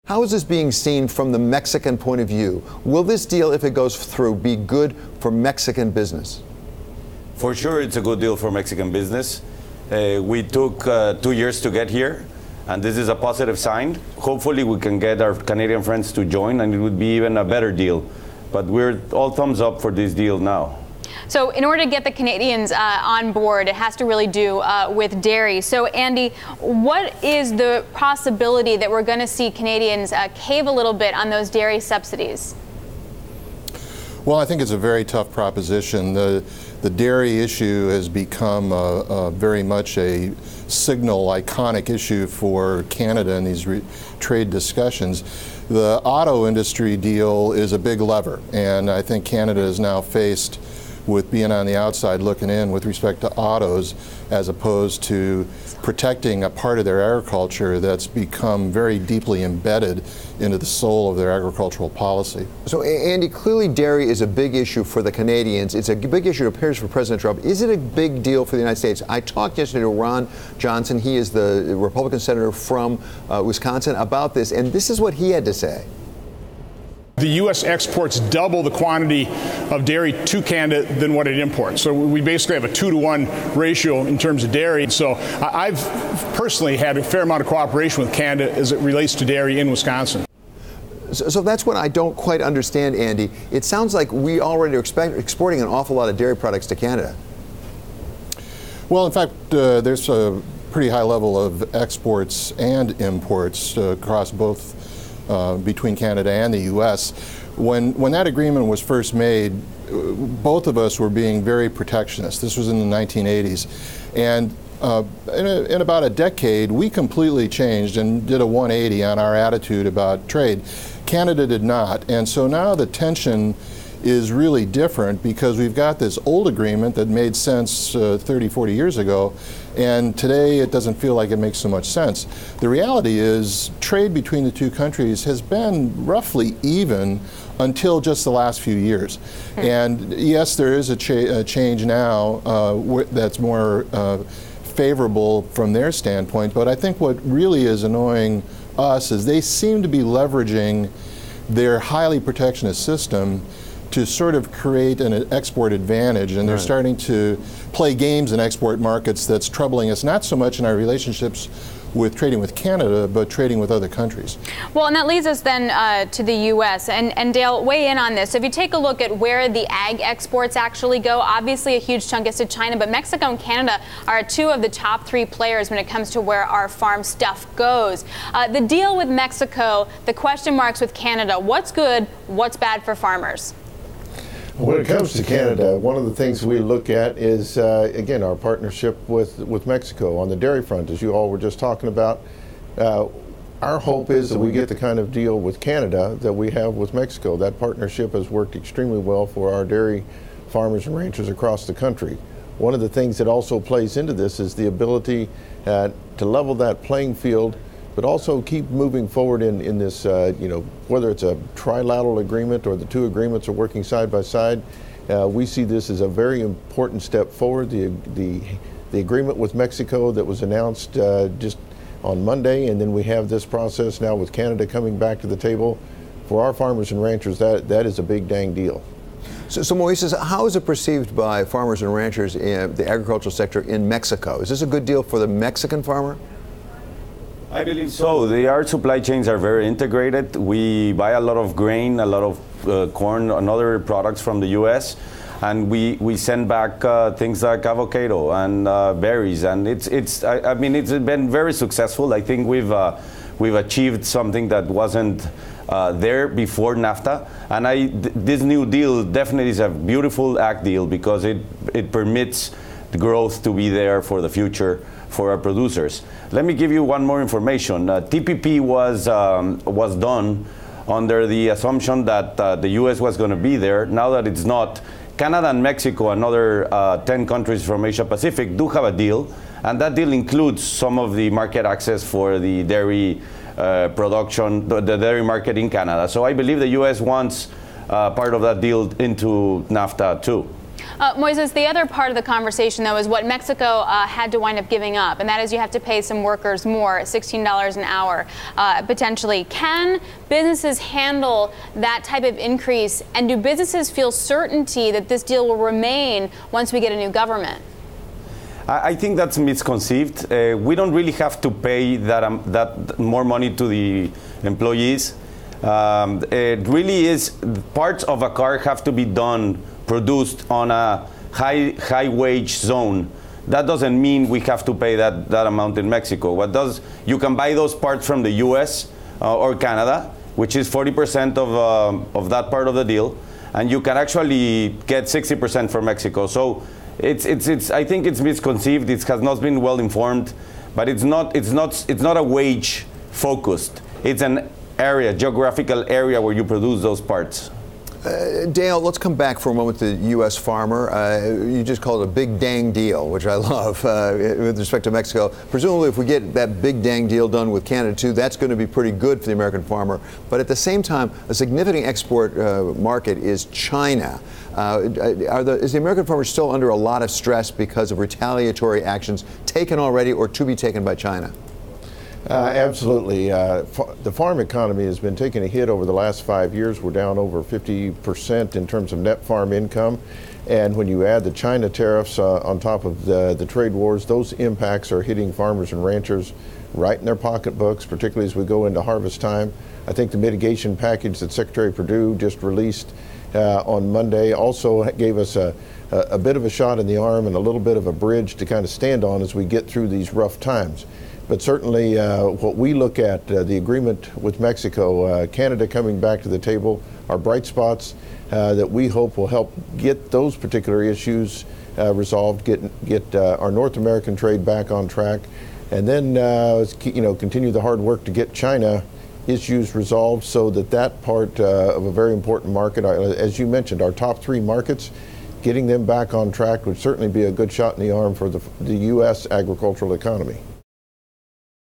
How is this being seen from the Mexican point of view? Will this deal, if it goes through, be good for Mexican business? For sure, it's a good deal for Mexican business. We took 2 years to get here, and this is a positive sign. Hopefully, we can get our Canadian friends to join, and it would be even a better deal. But we're all thumbs up for this deal now. So in order to get the Canadians on board, it has to really do with dairy. So, Andy, what is the possibility that we're going to see Canadians cave a little bit on those dairy subsidies? Well, I think it's a very tough proposition. The dairy issue has become very much a signal, iconic issue for Canada in these trade discussions. The auto industry deal is a big lever, and I think Canada is now faced with being on the outside looking in with respect to autos, as opposed to protecting a part of their agriculture that's become very deeply embedded into the soul of their agricultural policy. So, Andy, clearly dairy is a big issue for the Canadians. It's a big issue, it appears, for President Trump. Is it a big deal for the United States? I talked yesterday to Ron Johnson. He is the Republican senator from Wisconsin about this, and this is what he had to say. The U.S. exports double the quantity of dairy to Canada than what it imports. So we basically have a 2-to-1 ratio in terms of dairy. So I've personally had a fair amount of cooperation with Canada as it relates to dairy in Wisconsin. So that's what I don't quite understand, Andy. It sounds like we already are exporting an awful lot of dairy products to Canada. Well, in fact, there's a pretty high level of exports and imports across both between Canada and the U.S. When that agreement was first made, both of us were being very protectionist. This was in the 1980s. And in about a decade, we completely changed and did a 180 on our attitude about trade. Canada did not. And so now the tension is really different because we've got this old agreement that made sense 30, 40 years ago, and today it doesn't feel like it makes so much sense. The reality is trade between the two countries has been roughly even until just the last few years. And yes, there is a change now that's more favorable from their standpoint, but I think what really is annoying us is they seem to be leveraging their highly protectionist system to sort of create an export advantage, and they're starting to play games in export markets that's troubling us, not so much in our relationships with trading with Canada, but trading with other countries. Well, and that leads us then to the U.S. And Dale, weigh in on this. So if you take a look at where the ag exports actually go, obviously a huge chunk is to China, but Mexico and Canada are two of the top 3 players when it comes to where our farm stuff goes. The deal with Mexico, the question marks with Canada, what's good, what's bad for farmers? When it comes to Canada, one of the things we look at is, again, our partnership with Mexico on the dairy front, as you all were just talking about. Our hope is that we get the kind of deal with Canada that we have with Mexico. That partnership has worked extremely well for our dairy farmers and ranchers across the country. One of the things that also plays into this is the ability to level that playing field, but also keep moving forward in this, whether it's a trilateral agreement or the 2 agreements are working side by side. We see this as a very important step forward. The agreement with Mexico that was announced just on Monday, and then we have this process now with Canada coming back to the table. For our farmers and ranchers, that is a big dang deal. So Moises, how is it perceived by farmers and ranchers in the agricultural sector in Mexico? Is this a good deal for the Mexican farmer? I believe so. Our supply chains are very integrated. We buy a lot of grain, a lot of corn and other products from the U.S., and we send back things like avocado and berries, and it's been very successful. I think we've achieved something that wasn't there before Nafta, and this new deal definitely is a beautiful ag deal because it permits the growth to be there for the future for our producers. Let me give you one more information. TPP was done under the assumption that the U.S. was going to be there. Now that it's not, Canada and Mexico and other 10 countries from Asia Pacific do have a deal, and that deal includes some of the market access for the dairy production, the dairy market in Canada. So I believe the U.S. wants part of that deal into Nafta too. Moises, the other part of the conversation, though, is what Mexico had to wind up giving up, and that is you have to pay some workers more, $16 an hour, potentially. Can businesses handle that type of increase, and do businesses feel certainty that this deal will remain once we get a new government? I think that's misconceived. We don't really have to pay that more money to the employees. It really is, parts of a car have to be produced on a high wage zone. That doesn't mean we have to pay that amount in Mexico. You can buy those parts from the US or Canada, which is 40% of that part of the deal, and you can actually get 60% from Mexico. So I think it's misconceived. It has not been well informed, but it's not a wage focused. It's an geographical area where you produce those parts. Dale, let's come back for a moment to the U.S. farmer. You just called it a big dang deal, which I love, with respect to Mexico. Presumably, if we get that big dang deal done with Canada, too, that's going to be pretty good for the American farmer. But at the same time, a significant export market is China. Is the American farmer still under a lot of stress because of retaliatory actions taken already or to be taken by China? Absolutely. The farm economy has been taking a hit over the last 5 years. We're down over 50% in terms of net farm income. And when you add the China tariffs on top of the trade wars, those impacts are hitting farmers and ranchers right in their pocketbooks, particularly as we go into harvest time. I think the mitigation package that Secretary Perdue just released on Monday also gave us a bit of a shot in the arm and a little bit of a bridge to kind of stand on as we get through these rough times. But certainly what we look at, the agreement with Mexico, Canada coming back to the table, are bright spots that we hope will help get those particular issues resolved, get our North American trade back on track, and then continue the hard work to get China issues resolved so that part of a very important market, as you mentioned, our top 3 markets, getting them back on track would certainly be a good shot in the arm for the U.S. agricultural economy.